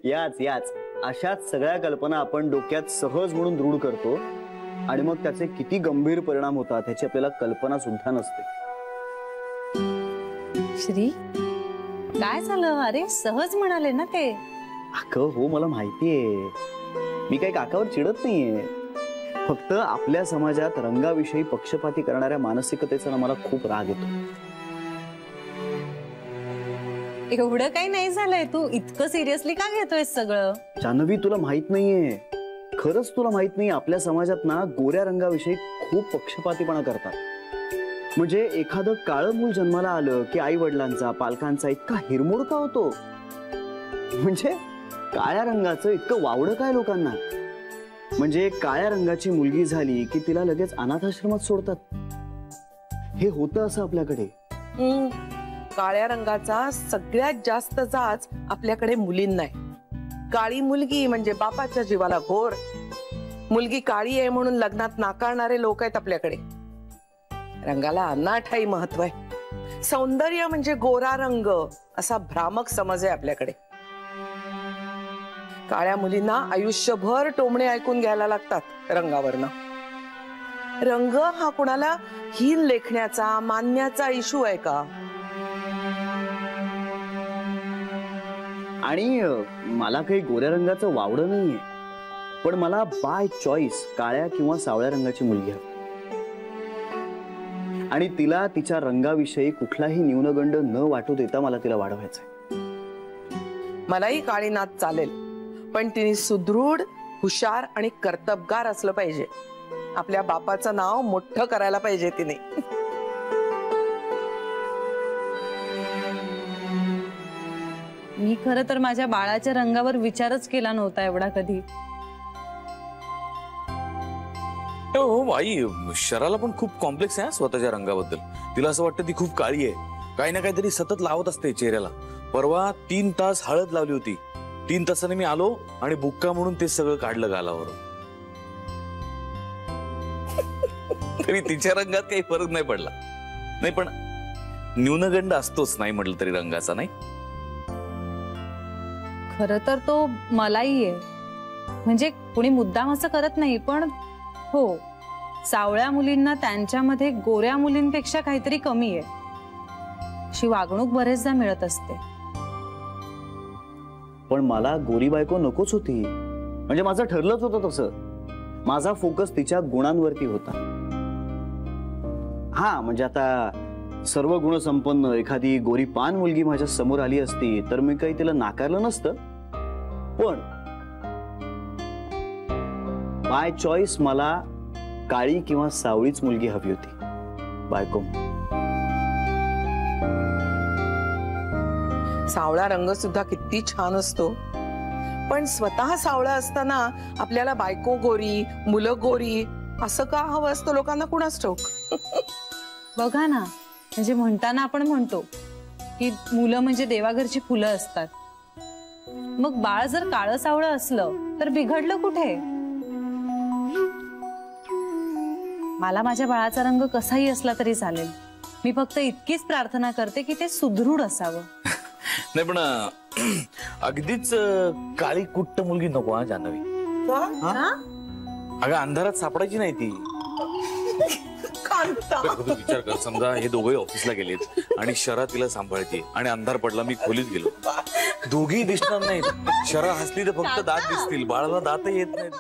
याच याच अशाच सगळ्या कल्पना आपण डोक्यात सहज म्हणून दृढ करतो आणि मग त्याचे किती गंभीर परिणाम होतात ह्याची आपल्याला कल्पना सुद्धा नसते. श्री, काय झालं? अरे सहज म्हणाले ना ते. अगं हो, मला माहितीये, मी काही काकावर चिडत नाहीये. फक्त आपल्या समाजात रंगाविषयी पक्षपाती करणाऱ्या मानसिकतेचा ना मला खूप राग येतो. एवढं काही नाही झालंय, तू इतकं सिरियसली का घेतोय सगळं? जान्हवी, तुला माहित नाहीये, खरंच तुला माहित नाही, आपल्या समाजात ना गोऱ्या रंगाविषयी खूप पक्षपातीपणा करतात. म्हणजे एखादं काळं मूल जन्माला आलं की आई वडिलांचा पालकांचा इतका हिरमोड का होतो? म्हणजे काळ्या रंगाचं इतकं वावडं काय लोकांना? म्हणजे काळ्या रंगाची मुलगी झाली की तिला लगेच अनाथाश्रमात सोडतात. हे होतं असं आपल्याकडे. काळ्या रंगाचा सगळ्यात जास्त जाच आपल्याकडे मुलींना आहे. काळी मुलगी म्हणजे बापाच्या जीवाला घोर. मुलगी काळी आहे म्हणून लग्नात नाकारणारे लोक आहेत आपल्याकडे. रंगाला अनाठाई महत्व आहे. सौंदर्य म्हणजे गोरा रंग असा भ्रामक समज आहे आपल्याकडे. काळ्या मुलींना आयुष्यभर टोमणे ऐकून घ्यायला लागतात रंगावरनं. रंग हा कुणाला हीन लेखण्याचा मानण्याचा इशू आहे का? आणि मला काही गोऱ्या रंगाचं वावडं नाहीये, पण मला बाय चॉईस काळ्या किंवा सावळ्या रंगाची मुलगी हवी आणि तिला तिच्या रंगाविषयी कुठलाही न्यूनगंड न वाटू देता मला तिला वाढवायचंय. मलाही काळी नात चालेल, पण तिने सुदृढ, हुशार आणि कर्तबगार असलं पाहिजे. आपल्या बापाचं नाव मोठं करायला पाहिजे तिने. मी खरं तर माझ्या बाळाच्या रंगावर विचारच केला नव्हता एवढा कधी. हो आई, शराला पण खूप कॉम्प्लेक्स आहे स्वतःच्या रंगाबद्दल. तिला असं वाटतं ती खूप काळी आहे, काही ना काहीतरी सतत लावत असते चेहऱ्याला. परवा 3 तास हळद लावली होती. 3 तासाने मी आलो आणि बुक्का म्हणून ते सगळं काढलं गालावर. तरी तिच्या रंगात काही फरक नाही पडला. नाही पण न्यूनगंड असतोच नाही म्हटलं तरी रंगाचा, नाही? खरं तर तो मलाही आहे. म्हणजे कोणी मुद्दाम असं करत नाही, पण हो, सावळ्या मुलींना त्यांच्यामध्ये गोऱ्या मुलींपेक्षा काहीतरी कमी आहे अशी वागणूक बरेचदा मिळत असते. पण मला गोरी बायको नकोच होती. म्हणजे माझं ठरलंच होतं तसं. माझा फोकस तिच्या गुणांवरती होता. हा, म्हणजे आता सर्व गुण संपन्न एखादी गोरी पान मुलगी माझ्या समोर आली असती तर मी काही तिला नाकारलं नसतं. पण बाय चॉईस मला काळी किंवा सावळीच मुलगी हवी होती बायको. सावळा रंग सुद्धा किती छान असतो, पण स्वतः सावळा असताना आपल्याला बायको गोरी, मुलं गोरी असं का हवं असतं लोकांना कुणास ठाऊक. बघा ना, म्हणजे म्हणताना आपण म्हणतो की मुलं म्हणजे देवाघरची फुलं असतात. मग बाळ जर काळं सावळं असलं तर बिघडलं कुठे? मला माझ्या बाळाचा रंग कसाही असला तरी चालेल. मी फक्त इतकीच प्रार्थना करते की ते सुदृढ असावं. नाही पण अगदीच काळी कुट्ट मुलगी नको हा जान्हवी. अगं अंधारात सापडायची नाही ती. विचार कर, समजा हे दोघे ऑफिसला गेलेत आणि शरा तिला सांभाळते आणि अंधार पडला, मी खोलीत गेलो, दोघी दिसणार नाहीत. शरा हसली तर फक्त दात दिसतील, बाळाला दात येत नाहीत.